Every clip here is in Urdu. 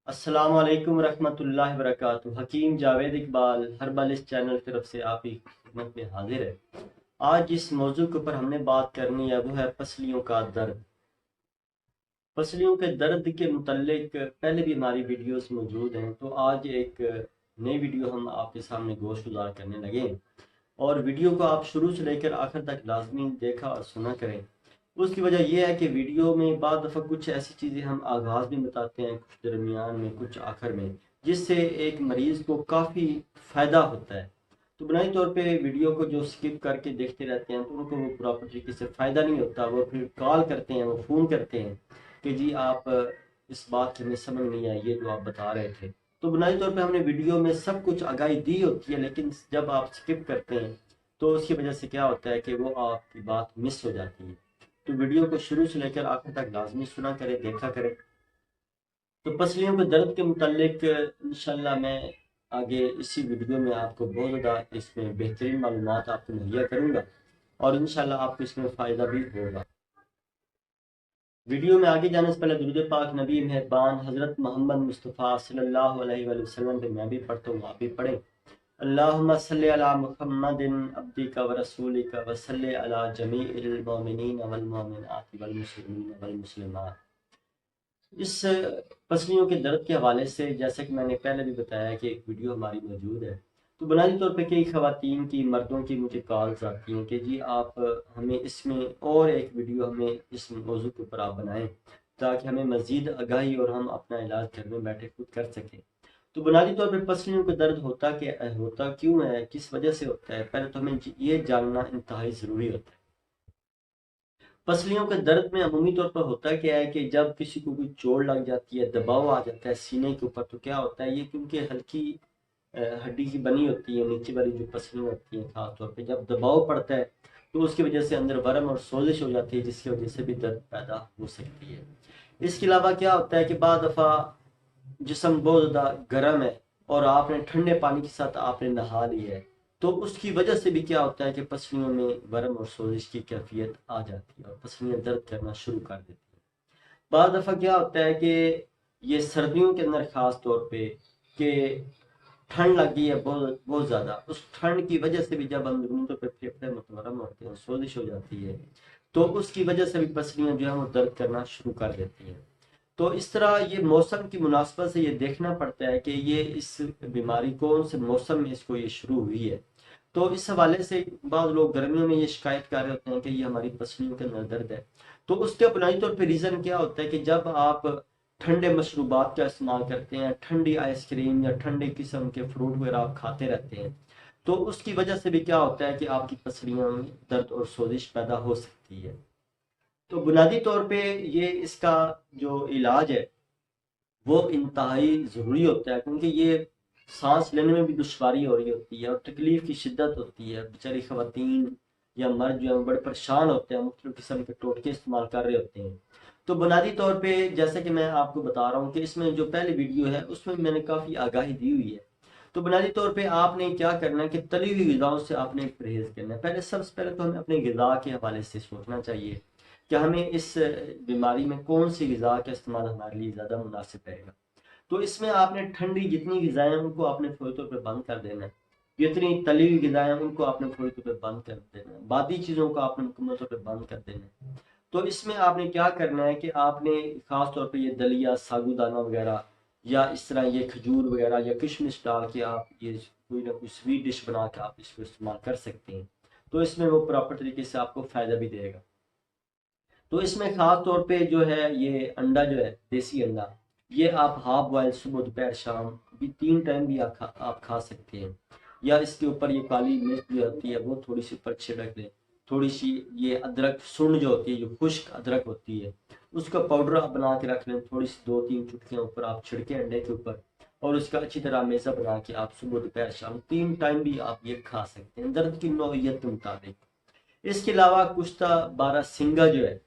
السلام علیکم ورحمۃ اللہ وبرکاتہ۔ حکیم جاوید اقبال ہربل اس چینل کی طرف سے آپ کی خدمت میں حاضر ہے۔ آج جس موضوع کے اوپر ہم نے بات کرنی ہے وہ ہے پسلیوں کا درد۔ پسلیوں کے درد کے متعلق پہلے بھی ہماری ویڈیوز موجود ہیں، تو آج ایک نئی ویڈیو ہم آپ کے سامنے گوش گزار کرنے لگے ہیں، اور ویڈیو کو آپ شروع سے لے کر آخر تک لازمی دیکھا اور سنا کریں۔ اس کی وجہ یہ ہے کہ ویڈیو میں بعض دفعہ کچھ ایسی چیزیں ہم آغاز میں بتاتے ہیں، کچھ درمیان میں، کچھ آخر میں، جس سے ایک مریض کو کافی فائدہ ہوتا ہے۔ تو بنیادی طور پہ ویڈیو کو جو سکپ کر کے دیکھتے رہتے ہیں تو ان کو وہ پراپر طریقے سے فائدہ نہیں ہوتا، وہ پھر کال کرتے ہیں، وہ فون کرتے ہیں کہ جی آپ اس بات کی ہمیں سمجھ نہیں آئی، یہ جو آپ بتا رہے تھے۔ تو بنیادی طور پہ ہم نے ویڈیو میں سب کچھ آگاہی دی ہوتی ہے، لیکن جب آپ سکپ کرتے ہیں تو اس کی وجہ سے کیا ہوتا ہے کہ وہ آپ کی بات مس ہو جاتی ہے۔ تو ویڈیو کو شروع سے لے کر آخر تک لازمی سنا کریں، دیکھا کریں۔ تو پسلیوں کے درد کے متعلق انشاءاللہ میں آگے اسی ویڈیو میں آپ کو بہت زیادہ اس میں بہترین معلومات آپ کو مہیا کروں گا، اور انشاءاللہ آپ کو اس میں فائدہ بھی ہوگا۔ ویڈیو میں آگے جانے سے پہلے درود پاک نبی مہربان حضرت محمد مصطفیٰ صلی اللہ علیہ وآلہ وسلم پہ میں بھی پڑھتا ہوں، آپ بھی پڑھیں۔ اللہم صلی علی محمد عبدک و رسولک و صلی علی جمیع المؤمنین والمؤمنات والمسلمین والمسلمات۔ اس پسلیوں کے درد کے حوالے سے جیسا کہ میں نے پہلے بھی بتایا کہ ایک ویڈیو ہماری موجود ہے، تو بنیادی طور پہ کئی خواتین کی، مردوں کی مجھے کالز آتی ہیں کہ جی آپ ہمیں اس میں اور ایک ویڈیو ہمیں اس موضوع کے اوپر آپ بنائیں تاکہ ہمیں مزید آگاہی اور ہم اپنا علاج گھر میں بیٹھے خود کر سکیں۔ تو بنیادی طور پہ پسلیوں کا درد ہوتا کیوں ہے، کس وجہ سے ہوتا ہے، پہلے تو ہمیں یہ جاننا انتہائی ضروری ہوتا ہے۔ پسلیوں کے درد میں عمومی طور پر ہوتا کیا ہے کہ جب کسی کو کوئی چوٹ لگ جاتی ہے، دباؤ آ جاتا ہے سینے کے اوپر، تو کیا ہوتا ہے، یہ کیونکہ ہلکی ہڈی کی بنی ہوتی ہے، نیچے والی جو پسلیاں ہوتی ہیں خاص طور پہ جب دباؤ پڑتا ہے تو اس کی وجہ سے اندر ورم اور سوزش ہو جاتی ہے، جس کی وجہ سے بھی درد پیدا ہو سکتی ہے۔ اس کے علاوہ کیا ہوتا ہے کہ بعض دفعہ جسم بہت زیادہ گرم ہے اور آپ نے ٹھنڈے پانی کے ساتھ آپ نے نہا لی ہے، تو اس کی وجہ سے بھی کیا ہوتا ہے کہ پسلیوں میں ورم اور سوزش کی کیفیت آ جاتی ہے اور پسلیاں درد کرنا شروع کر دیتی ہیں۔ بعض دفعہ کیا ہوتا ہے کہ یہ سردیوں کے اندر خاص طور پہ کہ ٹھنڈ لگی ہے بہت بہت زیادہ، اس ٹھنڈ کی وجہ سے بھی جب اندرونی طور پہ پھیپھڑے متورم ہوتے ہیں، سوزش ہو جاتی ہے، تو اس کی وجہ سے بھی پسلیاں جو ہیں وہ درد کرنا شروع کر دیتی ہیں۔ تو اس طرح یہ موسم کی مناسبت سے یہ دیکھنا پڑتا ہے کہ یہ اس بیماری کون سے موسم میں اس کو یہ شروع ہوئی ہے۔ تو اس حوالے سے بعض لوگ گرمیوں میں یہ شکایت کر رہے ہوتے ہیں کہ یہ ہماری پسلیوں کے اندر درد ہے، تو اس کے بنیادی طور پہ ریزن کیا ہوتا ہے کہ جب آپ ٹھنڈے مشروبات کا استعمال کرتے ہیں، ٹھنڈی آئس کریم یا ٹھنڈے قسم کے فروٹ وغیرہ آپ کھاتے رہتے ہیں، تو اس کی وجہ سے بھی کیا ہوتا ہے کہ آپ کی پسلیوں میں درد اور سوزش پیدا ہو سکتی ہے۔ تو بنیادی طور پہ یہ اس کا جو علاج ہے وہ انتہائی ضروری ہوتا ہے، کیونکہ یہ سانس لینے میں بھی دشواری ہو رہی ہوتی ہے اور تکلیف کی شدت ہوتی ہے، بیچاری خواتین یا مرد جو ہیں بڑے پریشان ہوتے ہیں، مختلف قسم کے ٹوٹکے استعمال کر رہے ہوتے ہیں۔ تو بنیادی طور پہ جیسے کہ میں آپ کو بتا رہا ہوں کہ اس میں جو پہلی ویڈیو ہے اس میں نے کافی آگاہی دی ہوئی ہے۔ تو بنیادی طور پہ آپ نے کیا کرنا ہے کہ تلی ہوئی غذاؤں سے آپ نے پرہیز کرنا ہے۔ پہلے سب سے پہلے تو ہمیں اپنے غذا کے حوالے سے سوچنا چاہیے کہ ہمیں اس بیماری میں کون سی غذا کا استعمال ہمارے لیے زیادہ مناسب رہے گا۔ تو اس میں آپ نے ٹھنڈی جتنی غذائیں ہیں ان کو آپ نے فوری طور پہ بند کر دینا ہے، جتنی تلی ہوئی غذائیں ہیں ان کو آپ نے فوری طور پہ بند کر دینا ہے، بادی چیزوں کو آپ نے مکمل طور پہ بند کر دینا ہے۔ تو اس میں آپ نے کیا کرنا ہے کہ آپ نے خاص طور پہ یہ دلیا، ساگو دانہ وغیرہ، یا اس طرح یہ کھجور وغیرہ یا کشمش ڈال کے آپ یہ کوئی نہ کوئی سویٹ ڈش بنا کے آپ اس کو استعمال کر سکتے ہیں، تو اس میں وہ پراپر طریقے سے آپ کو فائدہ بھی دے گا۔ تو اس میں خاص طور پہ جو ہے یہ انڈا جو ہے دیسی انڈا، یہ آپ ہاف بوائل صبح دوپہر شام بھی 3 ٹائم بھی آپ کھا سکتے ہیں، یا اس کے اوپر یہ کالی مرچ جو ہوتی ہے وہ تھوڑی سی اوپر چھڑک لیں، تھوڑی سی یہ ادرک سن جو ہوتی ہے، جو خشک ادرک ہوتی ہے، اس کا پاؤڈر آپ بنا کے رکھ لیں، تھوڑی سی 2-3 چٹکیاں اوپر آپ چھڑکیں انڈے کے اوپر، اور اس کا اچھی طرح میزہ بنا کے آپ صبح دوپہر شام 3 ٹائم بھی آپ یہ کھا سکتے ہیں درد کی نوعیت کے مطابق۔ اس کے علاوہ کشتہ بارہ سنگا جو ہے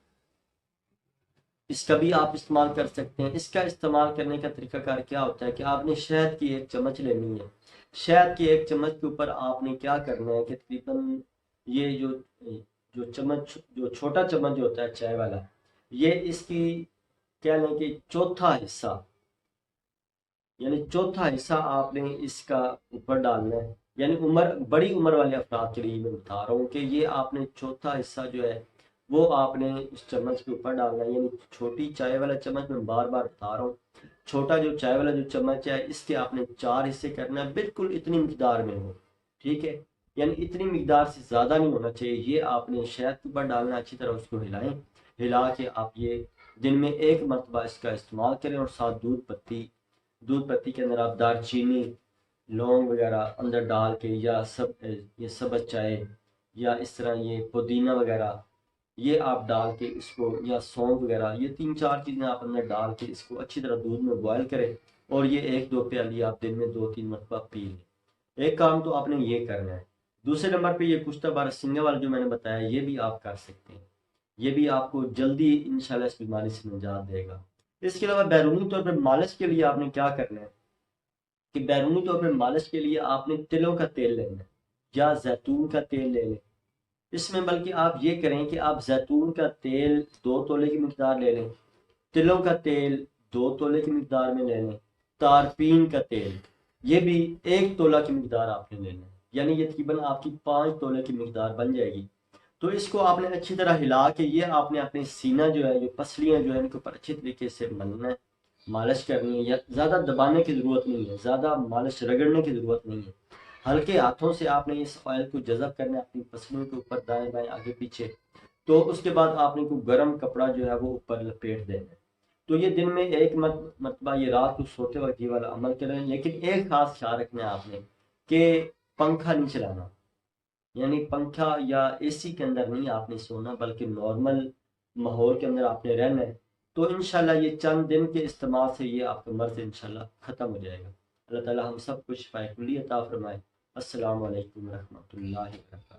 اس کا بھی آپ استعمال کر سکتے ہیں۔ اس کا استعمال کرنے کا طریقہ کار کیا ہوتا ہے کہ آپ نے شہد کی 1 چمچ لینی ہے، شہد کی 1 چمچ کے اوپر آپ نے کیا کرنا ہے کہ تقریباً یہ جو چمچ، جو چھوٹا چمچ جو ہوتا ہے چائے والا، یہ اس کی کہہ لیں کہ چوتھا حصہ یعنی چوتھا حصہ آپ نے اس کا اوپر ڈالنا ہے، یعنی بڑی عمر والے افراد کے لیے میں بتا رہا ہوں کہ یہ آپ نے چوتھا حصہ جو ہے وہ آپ نے اس چمچ کے اوپر ڈالنا ہے، یعنی چھوٹی چائے والا چمچ، میں بار بار بتا رہا ہوں، چھوٹا جو چائے والا جو چمچ ہے اس کے آپ نے 4 حصے کرنا ہے، بالکل اتنی مقدار میں ہو، ٹھیک ہے، یعنی اتنی مقدار سے زیادہ نہیں ہونا چاہیے، یہ آپ نے شہد کے اوپر ڈالنا، اچھی طرح اس کو ہلائیں، ہلا کے آپ یہ دن میں 1 مرتبہ اس کا استعمال کریں، اور ساتھ دودھ پتی کے اندر آپ دار چینی، لونگ وغیرہ اندر ڈال کے، یا یہ سبز چائے، یا اس طرح یہ پودینہ وغیرہ یہ آپ ڈال کے اس کو، یا سونف وغیرہ، یہ 3 4 چیزیں آپ اندر ڈال کے اس کو اچھی طرح دودھ میں بوائل کریں، اور یہ 1 2 پیالی آپ دن میں 2 3 مرتبہ پی لیں۔ ایک کام تو آپ نے یہ کرنا ہے۔ دوسرے نمبر پہ یہ کشتہ بارہ والا جو میں نے بتایا یہ بھی آپ کر سکتے ہیں، یہ بھی آپ کو جلدی انشاءاللہ اس بیماری سے نجات دے گا۔ اس کے علاوہ بیرونی طور پر مالش کے لیے آپ نے کیا کرنا ہے کہ بیرونی طور پر مالش کے لیے آپ نے تلوں کا تیل لینا ہے، یا زیتون کا تیل لے لیں۔ اس میں بلکہ آپ یہ کریں کہ آپ زیتون کا تیل 2 تولے کی مقدار لے لیں، تلوں کا تیل 2 تولے کی مقدار میں لے لیں، تارپین کا تیل یہ بھی 1 تولہ کی مقدار آپ نے لینا ہے، یعنی یہ تقریباً آپ کی 5 تولے کی مقدار بن جائے گی۔ تو اس کو آپ نے اچھی طرح ہلا کے یہ آپ نے اپنے سینہ جو ہے، یہ پسلیاں جو ہے ان کے اوپر اچھی طریقے سے ملنا ہے، مالش کرنی ہے، یا زیادہ دبانے کی ضرورت نہیں ہے، زیادہ مالش رگڑنے کی ضرورت نہیں ہے، ہلکے ہاتھوں سے آپ نے اس آئل کو جذب کرنا ہے اپنی پسلیوں کے اوپر، دائیں بائیں آگے پیچھے۔ تو اس کے بعد آپ نے کوئی گرم کپڑا جو ہے وہ اوپر لپیٹ دینا ہے۔ تو یہ دن میں 1 مرتبہ یہ رات کو سوتے وقت یہ والا عمل کریں، لیکن ایک خاص خیال رکھنا ہے آپ نے کہ پنکھا نہیں چلانا، یعنی پنکھا یا اے سی کے اندر نہیں آپ نے سونا، بلکہ نارمل ماحول کے اندر آپ نے رہنا ہے۔ تو انشاءاللہ یہ چند دن کے استعمال سے یہ آپ کا مرض انشاءاللہ ختم ہو جائے گا۔ اللہ تعالی ہم سب کو شفائے کلی عطا فرمائے۔ السلام علیکم ورحمۃ اللہ وبرکاتہ۔